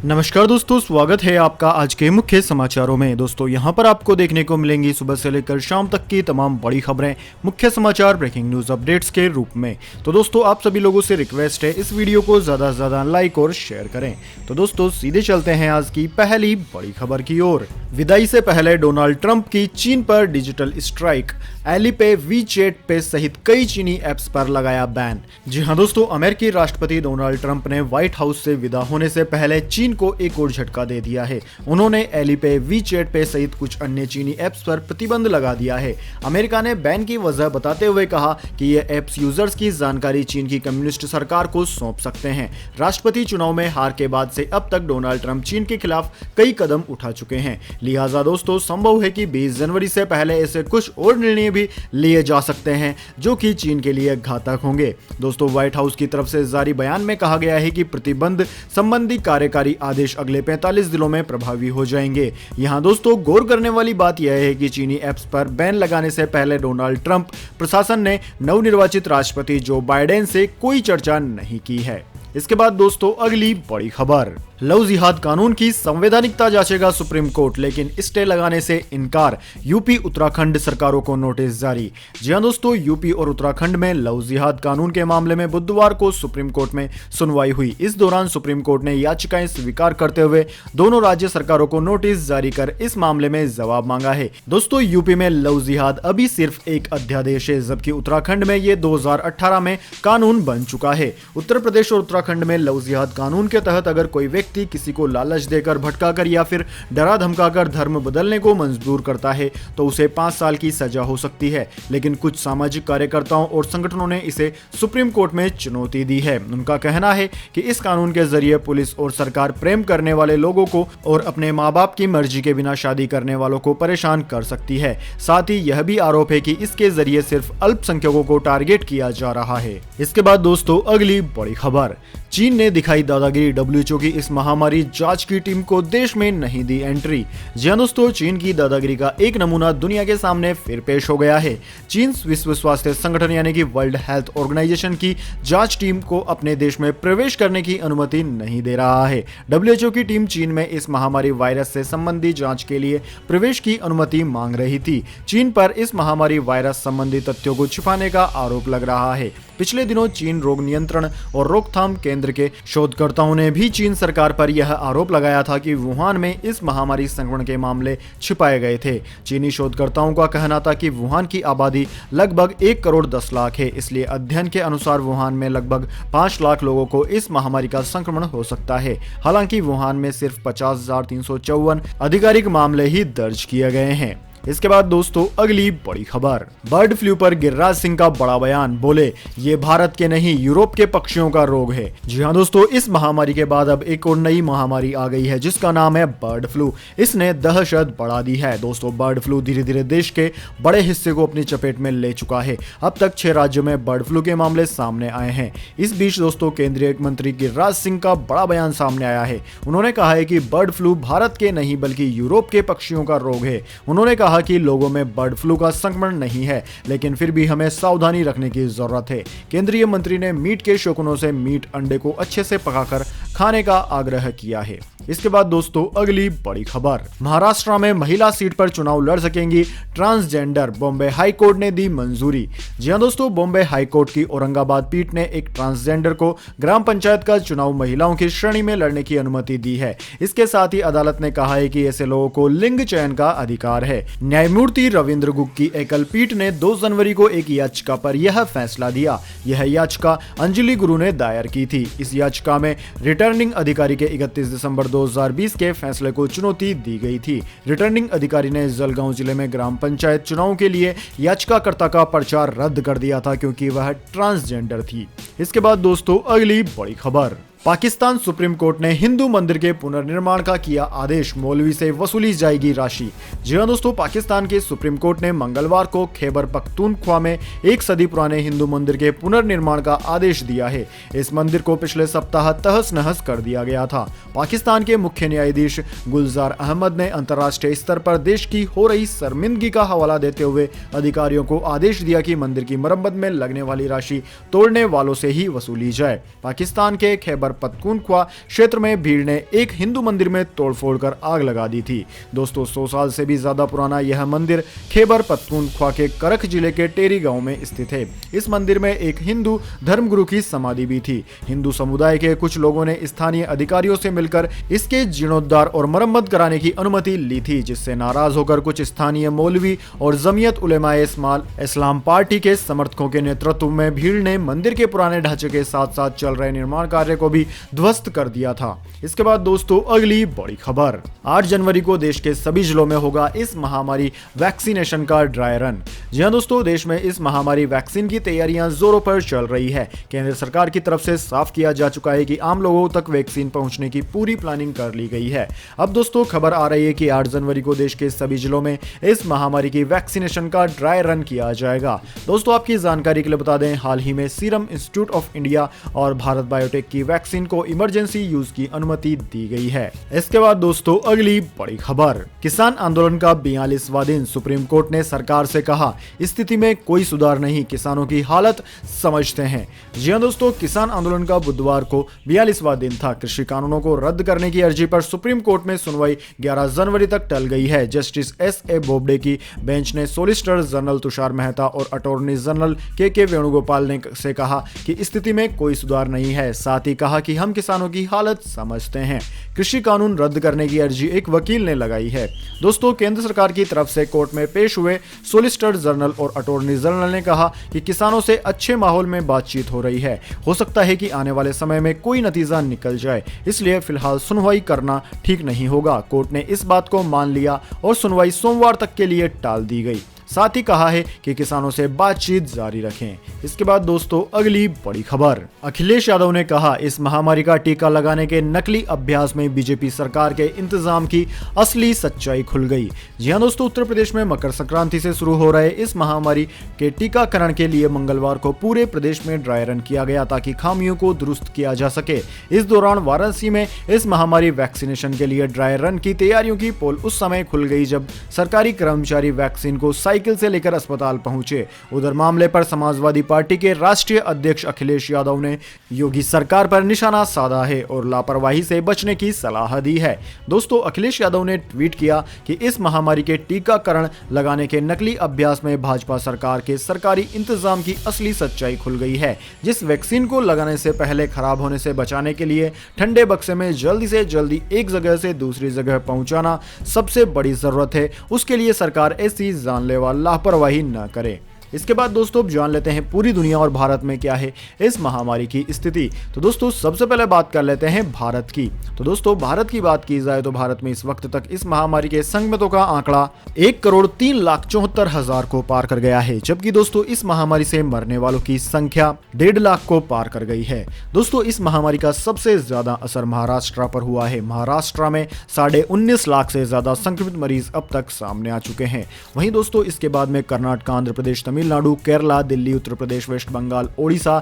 नमस्कार दोस्तों, स्वागत है आपका आज के मुख्य समाचारों में। दोस्तों यहां पर आपको देखने को मिलेंगी सुबह से लेकर शाम तक की तमाम बड़ी खबरें, मुख्य समाचार, ब्रेकिंग न्यूज अपडेट्स के रूप में। तो दोस्तों आप सभी लोगों से रिक्वेस्ट है इस वीडियो को ज्यादा से ज्यादा लाइक और शेयर करें। तो दोस्तों सीधे चलते हैं आज की पहली बड़ी खबर की ओर। विदाई से पहले डोनाल्ड ट्रंप की चीन पर डिजिटल स्ट्राइक, एलीपे, वीचैट पे सहित कई चीनी ऐप्स पर लगाया बैन। जी हां दोस्तों, अमेरिकी राष्ट्रपति डोनाल्ड ट्रंप ने व्हाइट हाउस से विदा होने से पहले चीन को एक और झटका दे दिया है। उन्होंने एलीपे, वीचैट पे सहित कुछ अन्य चीनी ऐप्स पर प्रतिबंध लगा दिया है। अमेरिका ने बैन की वजह बताते हुए कहा कि ये ऐप्स यूजर्स की जानकारी चीन की कम्युनिस्ट सरकार को सौंप सकते हैं। राष्ट्रपति चुनाव में हार के बाद से अब तक डोनाल्ड ट्रंप चीन के खिलाफ कई कदम उठा चुके हैं। लिहाजा दोस्तों संभव है कि 20 जनवरी से पहले ऐसे कुछ और निर्णय भी लिए जा सकते हैं जो कि चीन के लिए घातक होंगे। दोस्तों व्हाइट हाउस की तरफ से जारी बयान में कहा गया है कि प्रतिबंध संबंधी कार्यकारी आदेश अगले 45 दिनों में प्रभावी हो जाएंगे। यहां दोस्तों गौर करने वाली बात यह है कि चीनी ऐप्स पर बैन लगाने से पहले डोनाल्ड ट्रंप प्रशासन ने नवनिर्वाचित राष्ट्रपति जो बाइडेन से कोई चर्चा नहीं की है। इसके बाद दोस्तों अगली बड़ी खबर, लव जिहाद कानून की संवैधानिकता जांचेगा सुप्रीम कोर्ट, लेकिन स्टे लगाने से इनकार, यूपी उत्तराखंड सरकारों को नोटिस जारी। जी हां दोस्तों, यूपी और उत्तराखंड में लव जिहाद कानून के मामले में बुधवार को सुप्रीम कोर्ट में सुनवाई हुई। इस दौरान सुप्रीम कोर्ट ने याचिकाएं स्वीकार करते हुए दोनों राज्य सरकारों को नोटिस जारी कर इस मामले में जवाब मांगा है। दोस्तों यूपी में लव जिहाद अभी सिर्फ एक अध्यादेश है, जबकि उत्तराखंड में ये 2018 में कानून बन चुका है। उत्तर प्रदेश और उत्तराखंड में लव जिहाद कानून के तहत अगर कोई व्यक्ति किसी को लालच देकर, भटकाकर या फिर डरा धमकाकर धर्म बदलने को मंजूर करता है तो उसे 5 साल की सजा हो सकती है। लेकिन कुछ सामाजिक कार्यकर्ताओं और संगठनों ने इसे सुप्रीम कोर्ट में चुनौती दी है। उनका कहना है कि इस कानून के जरिए पुलिस और सरकार प्रेम करने वाले लोगों को और अपने माँ बाप की मर्जी के बिना शादी करने वालों को परेशान कर सकती है। साथ ही यह भी आरोप है कि इसके जरिए सिर्फ अल्पसंख्यकों को टारगेट किया जा रहा है। इसके बाद दोस्तों अगली बड़ी खबर, चीन ने दिखाई दादागिरी, डब्ल्यूएचओ की इस महामारी जांच की टीम को देश में नहीं दी एंट्री। जी हां दोस्तों, चीन की दादागिरी का एक नमूना दुनिया के सामने फिर पेश हो गया है। चीन विश्व स्वास्थ्य संगठन यानी कि वर्ल्ड हेल्थ ऑर्गेनाइजेशन की जांच टीम को अपने देश में प्रवेश करने की अनुमति नहीं दे रहा है। डब्ल्यूएचओ की टीम चीन में इस महामारी वायरस से संबंधी जांच के लिए प्रवेश की अनुमति मांग रही थी। चीन पर इस महामारी वायरस संबंधी तथ्यों को छिपाने का आरोप लग रहा है। पिछले दिनों चीन रोग नियंत्रण और रोकथाम केंद्र के शोधकर्ताओं ने भी चीन सरकार पर यह आरोप लगाया था कि वुहान में इस महामारी संक्रमण के मामले छिपाए गए थे। चीनी शोधकर्ताओं का कहना था कि वुहान की आबादी लगभग 1 करोड़ 10 लाख है, इसलिए अध्ययन के अनुसार वुहान में लगभग 5 लाख लोगों को इस महामारी का संक्रमण हो सकता है। हालांकि वुहान में सिर्फ 50,354 आधिकारिक मामले ही दर्ज किए गए हैं। इसके बाद दोस्तों अगली बड़ी खबर, बर्ड फ्लू पर गिरिराज सिंह का बड़ा बयान, बोले ये भारत के नहीं यूरोप के पक्षियों का रोग है। जी हां दोस्तों, इस महामारी के बाद अब एक और नई महामारी आ गई है जिसका नाम है बर्ड फ्लू। इसने दहशत बढ़ा दी है। दोस्तों बर्ड फ्लू धीरे धीरे देश के बड़े हिस्से को अपनी चपेट में ले चुका है। अब तक 6 राज्यों में बर्ड फ्लू के मामले सामने आए हैं। इस बीच दोस्तों केंद्रीय मंत्री गिरिराज सिंह का बड़ा बयान सामने आया है। उन्होंने कहा है कि बर्ड फ्लू भारत के नहीं बल्कि यूरोप के पक्षियों का रोग है। उन्होंने कहा कि लोगों में बर्ड फ्लू का संक्रमण नहीं है, लेकिन फिर भी हमें सावधानी रखने की जरूरत है। केंद्रीय मंत्री ने मीट के शौकीनों से मीट अंडे को अच्छे से पकाकर खाने का आग्रह किया है। इसके बाद दोस्तों अगली बड़ी खबर, महाराष्ट्र में महिला सीट पर चुनाव लड़ सकेंगी ट्रांसजेंडर, बॉम्बे हाई कोर्ट ने दी मंजूरी। जी हां दोस्तों, बॉम्बे हाई कोर्ट की औरंगाबाद पीठ ने एक ट्रांसजेंडर को ग्राम पंचायत का चुनाव महिलाओं की श्रेणी में लड़ने की अनुमति दी है। इसके साथ ही अदालत ने कहा है कि ऐसे लोगों को लिंग चयन का अधिकार है। न्यायमूर्ति रविंद्र गुप्ता की एकल पीठ ने 2 जनवरी को एक याचिका पर यह फैसला दिया। यह याचिका अंजलि गुरु ने दायर की थी। इस याचिका में रिटर्निंग अधिकारी के 31 दिसंबर 2020 के फैसले को चुनौती दी गई थी। रिटर्निंग अधिकारी ने जलगांव जिले में ग्राम पंचायत चुनाव के लिए याचिकाकर्ता का पर्चा रद्द कर दिया था क्योंकि वह ट्रांसजेंडर थी। इसके बाद दोस्तों अगली बड़ी खबर, पाकिस्तान सुप्रीम कोर्ट ने हिंदू मंदिर के पुनर्निर्माण का किया आदेश, मौलवी से वसूली जाएगी राशि। जी हां दोस्तों, पाकिस्तान के सुप्रीम कोर्ट ने मंगलवार को खैबर पख्तूनख्वा में 1 सदी पुराने हिंदू मंदिर के पुनर्निर्माण का आदेश दिया है। इस मंदिर को पिछले सप्ताह तहस नहस कर दिया गया था। पाकिस्तान के मुख्य न्यायाधीश गुलजार अहमद ने अंतर्राष्ट्रीय स्तर पर देश की हो रही शर्मिंदगी का हवाला देते हुए अधिकारियों को आदेश दिया कि मंदिर की मरम्मत में लगने वाली राशि तोड़ने वालों से ही वसूली जाए। पाकिस्तान के खैबर खैबर पख्तूनख्वा क्षेत्र में भीड़ ने एक हिंदू मंदिर में तोड़फोड़ कर आग लगा दी थी। दोस्तों 100 साल से भी ज्यादा पुराना यह मंदिर खैबर पख्तूनख्वा के करख जिले के टेरी गांव में स्थित है। इस मंदिर में एक हिंदू धर्मगुरु की समाधि भी थी। हिंदू समुदाय के कुछ लोगों ने स्थानीय अधिकारियों से मिलकर इसके जीर्णोद्धार और मरम्मत कराने की अनुमति ली थी, जिससे नाराज होकर कुछ स्थानीय मौलवी और जमीयत उलेमाए इस्लाम पार्टी के समर्थकों के नेतृत्व में भीड़ ने मंदिर के पुराने ढांचे के साथ साथ चल रहे निर्माण कार्य को भी ध्वस्त कर दिया था। इसके बाद दोस्तों अगली बड़ी खबर, 8 जनवरी को देश के सभी जिलों में होगा इस महामारी वैक्सीनेशन का ड्राई रन। जी हां दोस्तों, देश में इस महामारी वैक्सीन की तैयारियां जोरों पर चल रही है। केंद्र सरकार की तरफ से साफ किया जा चुका है कि आम लोगों तक वैक्सीन पहुंचने की पूरी प्लानिंग कर ली गई है। अब दोस्तों खबर आ रही है कि 8 जनवरी को देश के सभी जिलों में इस महामारी की वैक्सीनेशन का ड्राई रन किया जाएगा। दोस्तों आपकी जानकारी के लिए बता दें, हाल ही में सीरम इंस्टीट्यूट ऑफ इंडिया और भारत बायोटेक की वैक्सीन को इमरजेंसी यूज की अनुमति दी गई है। इसके बाद दोस्तों अगली बड़ी खबर, किसान आंदोलन का 42वां दिन, सुप्रीम कोर्ट ने सरकार से कहा स्थिति में कोई सुधार नहीं, किसानों की हालत समझते हैं। जी हां दोस्तों, किसान आंदोलन का बुधवार को 42वां दिन था। कृषि कानूनों को रद्द करने की अर्जी पर सुप्रीम कोर्ट में सुनवाई 11 जनवरी तक टल गई है। Justice S.A. बोबडे की बेंच ने सोलिसिटर जनरल तुषार मेहता और अटॉर्नी जनरल के वेणुगोपाल ने से कहा कि स्थिति में कोई सुधार नहीं है। साथ ही कहा कि हम किसानों की हालत समझते हैं। कृषि कानून रद्द करने की अर्जी एक वकील ने लगाई है। दोस्तों केंद्र सरकार की तरफ से कोर्ट में पेश हुए सोलिसिटर जनरल और अटॉर्नी जनरल ने कहा कि किसानों से अच्छे माहौल में बातचीत हो रही है। हो सकता है कि आने वाले समय में कोई नतीजा निकल जाए, इसलिए फिलहाल सुनवाई करना ठीक नहीं होगा। कोर्ट ने इस बात को मान लिया और सुनवाई सोमवार तक के लिए टाल दी गई। साथ ही कहा है कि किसानों से बातचीत जारी रखें। इसके बाद दोस्तों अगली बड़ी खबर, अखिलेश यादव ने कहा इस महामारी का टीका लगाने के नकली अभ्यास में बीजेपी सरकार के इंतजाम की असली सच्चाई खुल गई। जी हां दोस्तों, उत्तर प्रदेश में मकर संक्रांति से शुरू हो रहे इस महामारी के टीकाकरण के लिए मंगलवार को पूरे प्रदेश में ड्राई रन किया गया ताकि खामियों को दुरुस्त किया जा सके। इस दौरान वाराणसी में इस महामारी वैक्सीनेशन के लिए ड्राई रन की तैयारियों की पोल उस समय खुल गई जब सरकारी कर्मचारी वैक्सीन को साइकिल से लेकर अस्पताल पहुंचे। उधर मामले पर समाजवादी पार्टी के राष्ट्रीय अध्यक्ष अखिलेश यादव ने योगी सरकार पर निशाना साधा है और लापरवाही से बचने की सलाह दी है। दोस्तों अखिलेश यादव ने ट्वीट किया कि इस महामारी के टीकाकरण लगाने के नकली अभ्यास में भाजपा सरकार के सरकारी इंतजाम की असली सच्चाई खुल गई है। जिस वैक्सीन को लगाने से पहले खराब होने से बचाने के लिए ठंडे बक्से में जल्दी से जल्दी एक जगह से दूसरी जगह पहुंचाना सबसे बड़ी जरूरत है, उसके लिए सरकार ऐसी जानलेवा लापरवाही न करे। इसके बाद दोस्तों जान लेते हैं पूरी दुनिया और भारत में क्या है इस महामारी की स्थिति। तो दोस्तों सबसे पहले बात कर लेते हैं भारत की। तो दोस्तों भारत की बात की जाए तो भारत में इस वक्त तक इस महामारी के संक्रमितों का आंकड़ा 1,03,74,000 को पार कर गया है, जबकि दोस्तों इस महामारी से मरने वालों की संख्या 1.5 लाख को पार कर गई है। दोस्तों इस महामारी का सबसे ज्यादा असर महाराष्ट्र पर हुआ है। महाराष्ट्र में 19.5 लाख से ज्यादा संक्रमित मरीज अब तक सामने आ चुके हैं। वहीं दोस्तों इसके बाद में कर्नाटक, आंध्र प्रदेश, तमिलनाडु, केरला, दिल्ली, उत्तर प्रदेश, वेस्ट बंगाल, ओडिशा,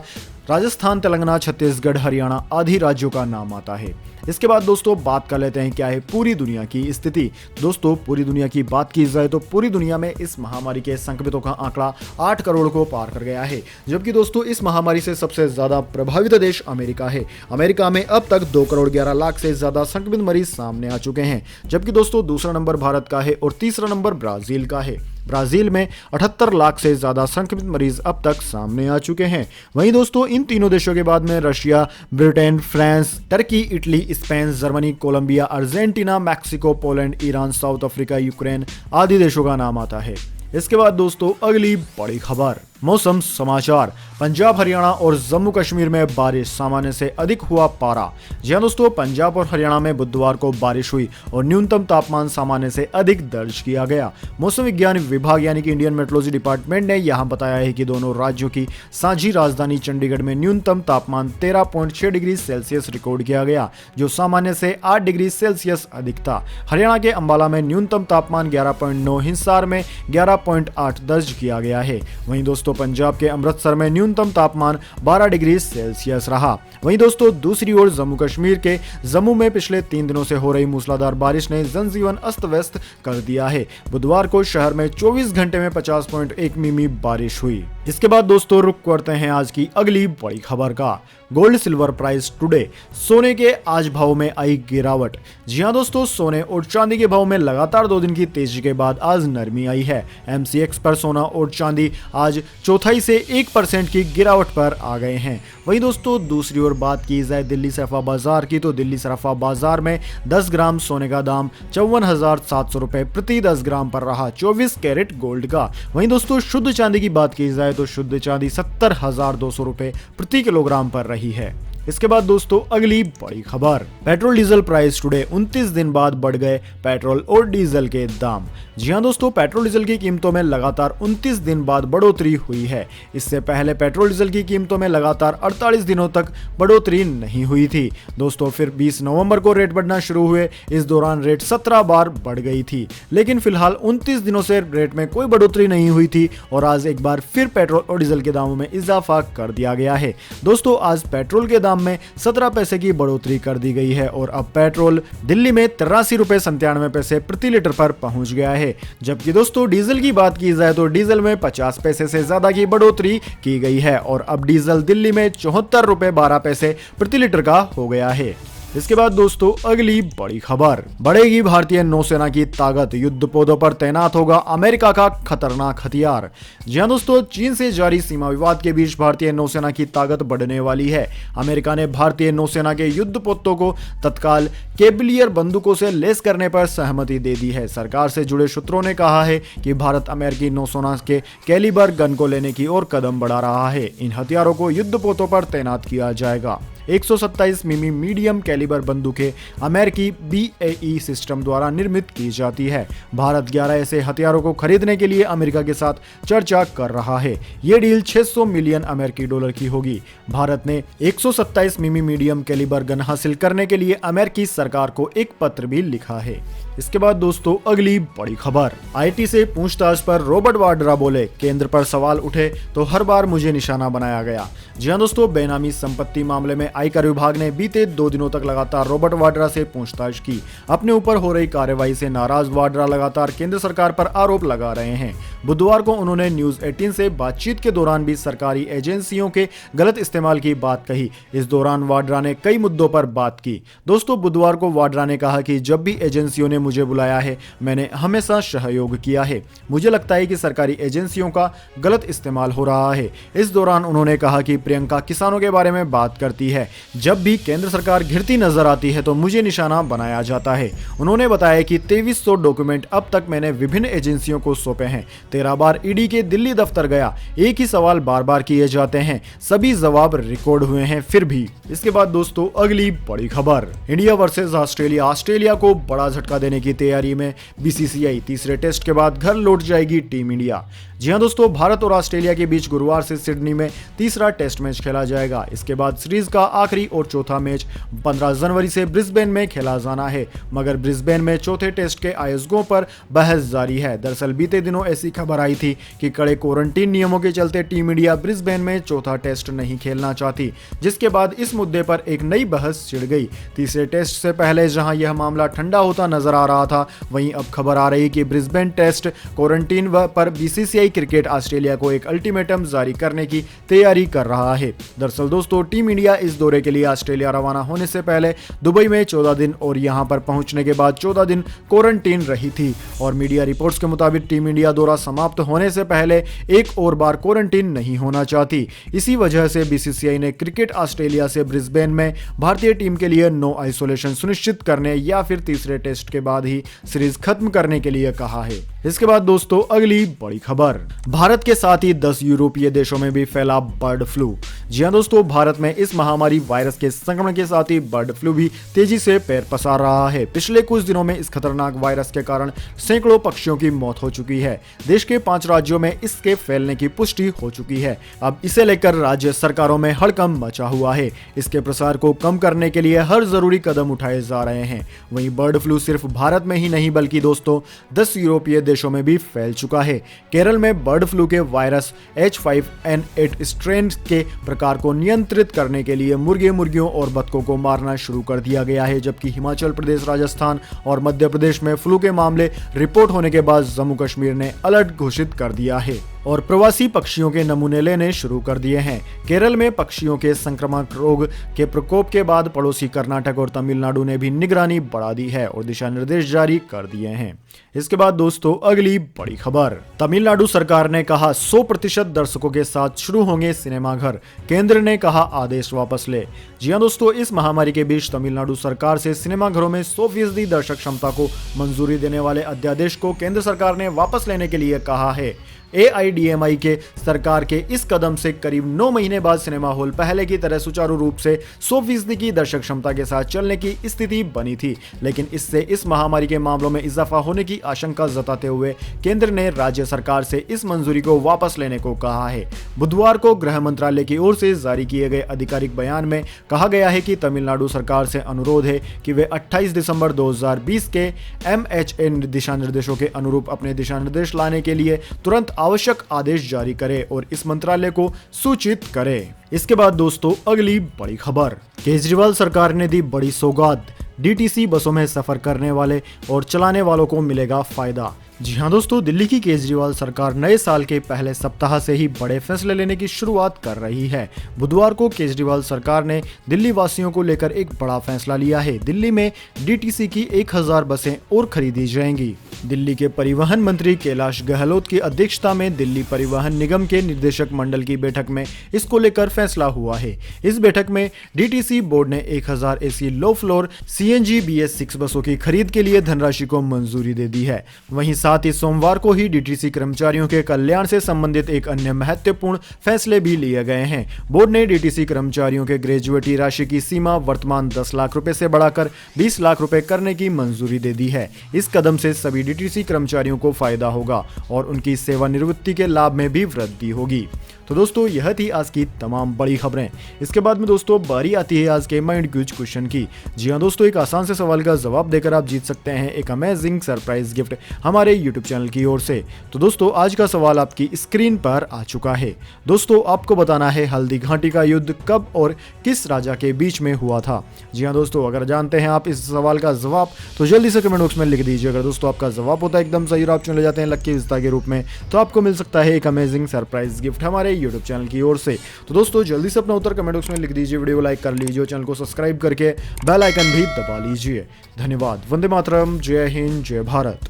राजस्थान, तेलंगाना, छत्तीसगढ़, हरियाणा आदि राज्यों का नाम आता है। इसके बाद दोस्तों बात कर लेते हैं क्या है पूरी दुनिया की स्थिति। दोस्तों पूरी दुनिया की बात की जाए तो पूरी दुनिया में इस महामारी के संक्रमितों का आंकड़ा 8 करोड़ को पार कर गया है, जबकि दोस्तों इस महामारी से सबसे ज्यादा प्रभावित देश अमेरिका है। अमेरिका में अब तक 2,11,00,000 से ज्यादा संक्रमित मरीज सामने आ चुके हैं, जबकि दोस्तों दूसरा नंबर भारत का है और तीसरा नंबर ब्राजील का है। ब्राजील में 78 लाख से ज्यादा संक्रमित मरीज अब तक सामने आ चुके हैं। वहीं दोस्तों इन तीनों देशों के बाद में Russia, Britain, France, Turkey, Italy, Spain, Germany, Colombia, Argentina, Mexico, Poland, Iran, South Africa, Ukraine आदि देशों का नाम आता है। इसके बाद दोस्तों अगली बड़ी खबर, मौसम समाचार। पंजाब, हरियाणा और जम्मू कश्मीर में बारिश, सामान्य से अधिक हुआ पारा। जी हां दोस्तों, पंजाब और हरियाणा में बुधवार को बारिश हुई और न्यूनतम तापमान सामान्य से अधिक दर्ज किया गया। मौसम विज्ञान विभाग यानी कि इंडियन मेट्रोलॉजी डिपार्टमेंट ने यहां बताया है कि दोनों राज्यों की साझी राजधानी चंडीगढ़ में न्यूनतम तापमान 13.6 डिग्री सेल्सियस रिकॉर्ड किया गया, जो सामान्य से 8 डिग्री सेल्सियस अधिक था। हरियाणा के अंबाला में न्यूनतम तापमान 11.9, हिसार में 11.8 दर्ज किया गया है। वहीं दोस्तों पंजाब के अमृतसर में न्यूनतम तापमान 12 डिग्री सेल्सियस रहा। वहीं दोस्तों दूसरी ओर जम्मू कश्मीर के जम्मू में पिछले 3 दिनों से हो रही मूसलाधार बारिश ने जनजीवन अस्त व्यस्त कर दिया है। बुधवार को शहर में 24 घंटे में 50.1 मिमी बारिश हुई। इसके बाद दोस्तों रुक करते हैं आज की अगली बड़ी खबर का। Gold silver price today. सोने के आज भाव में आई गिरावट। जी हां दोस्तों, सोने और चांदी के भाव में लगातार 2 दिन की तेजी के बाद आज नरमी आई है। MCX पर सोना और चांदी आज चौथाई से 1% की गिरावट पर आ गए हैं। वहीं दोस्तों दूसरी ओर बात की जाए दिल्ली सराफा बाजार की, तो दिल्ली सराफा बाजार में 10 ग्राम सोने का दाम 54,700 रुपए प्रति 10 ग्राम पर रहा 24 कैरेट गोल्ड का। वहीं दोस्तों शुद्ध चांदी की बात की जाए तो शुद्ध चांदी 70,200 रुपए प्रति किलोग्राम पर रही है। इसके बाद दोस्तों अगली बड़ी खबर, पेट्रोल डीजल प्राइस टुडे। 29 दिन बाद बढ़ गए पेट्रोल और डीजल के दाम। जी हां दोस्तों, पेट्रोल डीजल की कीमतों में लगातार 29 दिन बाद बढ़ोतरी हुई है। इससे पहले पेट्रोल डीजल की कीमतों में लगातार 48 दिनों तक बढ़ोतरी नहीं हुई थी दोस्तों। फिर 20 नवंबर को रेट बढ़ना शुरू हुए। इस दौरान रेट 17 बार बढ़ गई थी, लेकिन फिलहाल 29 दिनों से रेट में कोई बढ़ोतरी नहीं हुई थी और आज एक बार फिर पेट्रोल और डीजल के दामों में इजाफा कर दिया गया है। दोस्तों आज पेट्रोल के दाम में 17 पैसे की बढ़ोतरी कर दी गई है और अब पेट्रोल दिल्ली में 83 रुपए 97 पैसे प्रति लीटर पर पहुंच गया है। जबकि दोस्तों डीजल की बात की जाए तो डीजल में 50 पैसे से ज्यादा की बढ़ोतरी की गई है और अब डीजल दिल्ली में 74 रुपए 12 पैसे प्रति लीटर का हो गया है। इसके बाद दोस्तों अगली बड़ी खबर, बढ़ेगी भारतीय नौसेना की ताकत, युद्धपोतों पर तैनात होगा अमेरिका का खतरनाक हथियार। जी हां दोस्तों, चीन से जारी सीमा विवाद के बीच भारतीय नौसेना की ताकत बढ़ने वाली है। अमेरिका ने भारतीय नौसेना के युद्धपोतों को तत्काल केबलियर बंदूकों से लैस करने पर सहमति दे दी है। सरकार से जुड़े सूत्रों ने कहा है कि भारत अमेरिकी नौसेना के कैलिबर गन को लेने की ओर कदम बढ़ा रहा है। इन हथियारों को युद्धपोतों पर तैनात किया जाएगा। 127 मिमी मीडियम कैलिबर बंदूकें अमेरिकी BAE सिस्टम द्वारा निर्मित की जाती है। भारत 11 ऐसे हथियारों को खरीदने के लिए अमेरिका के साथ चर्चा कर रहा है। ये डील 600 मिलियन अमेरिकी डॉलर की होगी। भारत ने 127 मिमी मीडियम कैलिबर गन हासिल करने के लिए अमेरिकी सरकार को एक पत्र भी लिखा है। इसके बाद दोस्तों अगली बड़ी खबर, IT से पूछताछ पर रॉबर्ट वाड्रा बोले, केंद्र पर सवाल उठे तो हर बार मुझे निशाना बनाया गया। जी हां दोस्तों, बेनामी संपत्ति मामले में आयकर विभाग ने बीते 2 दिनों तक लगातार रॉबर्ट वाड्रा से पूछताछ की। अपने ऊपर हो रही कार्रवाई से नाराज वाड्रा लगातार केंद्र सरकार पर आरोप लगा रहे हैं। बुधवार को उन्होंने न्यूज 18 से बातचीत के दौरान भी सरकारी एजेंसियों के गलत इस्तेमाल की बात कही। इस दौरान वाड्रा ने कई मुद्दों पर बात की। दोस्तों बुधवार को वाड्रा ने कहा कि जब भी एजेंसियों ने मुझे बुलाया है मैंने हमेशा सहयोग किया है। मुझे लगता है कि सरकारी एजेंसियों का गलत इस्तेमाल हो रहा है। इस दौरान उन्होंने कहा कि प्रियंका किसानों के बारे में बात करती है। जब भी केंद्र सरकार घिरती नजर आती है तो मुझे निशाना बनाया जाता है। उन्होंने बताया कि 2300 डॉक्यूमेंट अब तक मैंने विभिन्न एजेंसियों को सौंपे हैं। 13 बार ईडी के दिल्ली दफ्तर गया। एक ही सवाल बार बार किए जाते हैं, सभी जवाब रिकॉर्ड हुए हैं फिर भी। इसके बाद दोस्तों अगली बड़ी खबर, इंडिया वर्सेस ऑस्ट्रेलिया। ऑस्ट्रेलिया को बड़ा झटका देने की तैयारी में BCCI। तीसरे टेस्ट के बाद घर लौट जाएगी टीम इंडिया। जी हां दोस्तों, भारत और ऑस्ट्रेलिया के बीच गुरुवार से सिडनी में तीसरा टेस्ट मैच खेला जाएगा। इसके बाद सीरीज का आखिरी और चौथा मैच 15 जनवरी से ब्रिस्बेन में खेला जाना है, मगर ब्रिस्बेन में चौथे टेस्ट के आयोजकों पर बहस जारी है। दरअसल बीते दिनों ऐसी खबर आई थी कि कड़े क्वारंटीन नियमों के चलते टीम इंडिया ब्रिस्बेन में चौथा टेस्ट नहीं खेलना चाहती, जिसके बाद इस मुद्दे पर एक नई बहस छिड़ गई। तीसरे टेस्ट से पहले जहां यह मामला ठंडा होता नजर आ रहा था, वहीं अब खबर आ रही कि ब्रिस्बेन टेस्ट क्वारंटीन पर BCCI क्रिकेट ऑस्ट्रेलिया को एक अल्टीमेटम जारी करने की तैयारी कर रहा है। दरअसल दोस्तों टीम इंडिया इस दौरे के लिए ऑस्ट्रेलिया रवाना होने से पहले दुबई में 14 दिन और यहां पर पहुंचने के बाद 14 दिन क्वारंटीन रही थी और मीडिया रिपोर्ट्स के मुताबिक टीम इंडिया दौरा समाप्त होने से पहले एक और बार क्वारंटीन नहीं होना चाहती। इसी वजह से BCCI ने क्रिकेट ऑस्ट्रेलिया से ब्रिस्बेन में भारतीय टीम के लिए नो आइसोलेशन सुनिश्चित करने या फिर तीसरे टेस्ट के बाद ही सीरीज खत्म करने के लिए कहा है। इसके बाद दोस्तों अगली बड़ी खबर, भारत के साथ ही 10 यूरोपीय देशों में भी फैला बर्ड फ्लू। जी हां दोस्तों, भारत में इस महामारी वायरस के संक्रमण के साथ ही बर्ड फ्लू भी तेजी से पैर पसार रहा है। पिछले कुछ दिनों में इस खतरनाक वायरस के कारण सैकड़ों पक्षियों की मौत हो चुकी है। देश के 5 राज्यों में इसके फैलने की पुष्टि हो चुकी है। अब इसे लेकर राज्य सरकारों में हड़कंप मचा हुआ है। इसके प्रसार को कम करने के लिए हर जरूरी कदम उठाए जा रहे हैं। वहीं बर्ड फ्लू सिर्फ भारत में ही नहीं बल्कि दोस्तों 10 यूरोपीय देशों में भी फैल चुका है। केरल में बर्ड फ्लू के वायरस H5N8 स्ट्रेन के प्रकार को नियंत्रित करने के लिए मुर्गियों और बतखों को मारना शुरू कर दिया गया है, जबकि हिमाचल प्रदेश, राजस्थान और मध्य प्रदेश में फ्लू के मामले रिपोर्ट होने के बाद जम्मू कश्मीर ने अलर्ट घोषित कर दिया है। और प्रवासी पक्षियों के नमूने लेने शुरू कर दिए हैं। केरल में पक्षियों के संक्रामक रोग के प्रकोप के बाद पड़ोसी कर्नाटक और तमिलनाडु ने भी निगरानी बढ़ा दी है और दिशा निर्देश जारी कर दिए हैं। इसके बाद दोस्तों अगली बड़ी खबर, तमिलनाडु सरकार ने कहा 100% दर्शकों के साथ शुरू होंगे सिनेमाघर, केंद्र ने कहा आदेश वापस ले। जी हां दोस्तों, इस महामारी के बीच तमिलनाडु सरकार से सिनेमाघरों में 100% दर्शक क्षमता को मंजूरी देने वाले अध्यादेश को केंद्र सरकार ने वापस लेने के लिए कहा है। AIADMI के सरकार के इस कदम से करीब 9 महीने बाद सिनेमा हॉल पहले की तरह सुचारू रूप से 100% की दर्शक क्षमता के साथ चलने की स्थिति बनी थी, लेकिन इससे इस महामारी के मामलों में इजाफा होने की आशंका जताते हुए केंद्र ने राज्य सरकार से इस मंजूरी को वापस लेने को कहा है। बुधवार को गृह मंत्रालय की ओर से जारी किए गए आधिकारिक बयान में कहा गया है कि तमिलनाडु सरकार से अनुरोध है कि वे 28 दिसंबर 2020 के MHA दिशा निर्देशों के अनुरूप अपने दिशा निर्देश लाने के लिए तुरंत आवश्यक आदेश जारी करे और इस मंत्रालय को सूचित करे। इसके बाद दोस्तों अगली बड़ी खबर, केजरीवाल सरकार ने दी बड़ी सौगात, DTC बसों में सफर करने वाले और चलाने वालों को मिलेगा फायदा। जी हां दोस्तों, दिल्ली की केजरीवाल सरकार नए साल के पहले सप्ताह से ही बड़े फैसले लेने की शुरुआत कर रही है। बुधवार को केजरीवाल सरकार ने दिल्ली वासियों को लेकर एक बड़ा फैसला लिया है। दिल्ली में DTC की 1000 बसें और खरीदी जाएंगी। दिल्ली के परिवहन मंत्री कैलाश गहलोत की अध्यक्षता में दिल्ली परिवहन निगम के निदेशक मंडल की बैठक में इसको लेकर फैसला हुआ है। इस बैठक में DTC बोर्ड ने 1000 AC low floor CNG BS6 बसों की खरीद के लिए धनराशि को मंजूरी दे दी है। वहीं साथ ही सोमवार को ही DTC कर्मचारियों के कल्याण से संबंधित एक अन्य महत्वपूर्ण फैसले भी लिए गए हैं। बोर्ड ने DTC कर्मचारियों के ग्रेजुएटी राशि की सीमा वर्तमान 10 लाख रुपए से बढ़ाकर 20 लाख रुपए करने की मंजूरी दे दी है। इस कदम से सभी DTC कर्मचारियों को फायदा होगा और उनकी सेवानिवृत्ति के लाभ में भी वृद्धि होगी। तो दोस्तों यह थी आज की तमाम बड़ी खबरें। इसके बाद में दोस्तों बारी आती है आज के माइंड क्यूज क्वेश्चन की। जी हां दोस्तों, एक आसान से सवाल का जवाब देकर आप जीत सकते हैं एक अमेजिंग सरप्राइज गिफ्ट हमारे YouTube चैनल की ओर से। तो दोस्तों आज का सवाल आपकी स्क्रीन पर आ चुका है। दोस्तों आपको बताना है हल्दी घाटी का युद्ध कब और किस राजा के बीच में हुआ था। जी हां दोस्तों, अगर जानते हैं आप इस सवाल का जवाब तो जल्दी से कमेंट बॉक्स में लिख दीजिए। अगर दोस्तों आपका जवाब होता है एकदम सही और आप चुने जाते हैं लकी विजेता के रूप में, तो आपको मिल सकता है एक अमेजिंग सरप्राइज गिफ्ट हमारे YouTube चैनल की ओर से। तो दोस्तों जल्दी से अपना उत्तर कमेंट बॉक्स में लिख दीजिए, वीडियो लाइक कर लीजिए, चैनल को सब्सक्राइब करके बेल आइकन भी दबा लीजिए। धन्यवाद। वंदे मातरम। जय हिंद, जय भारत।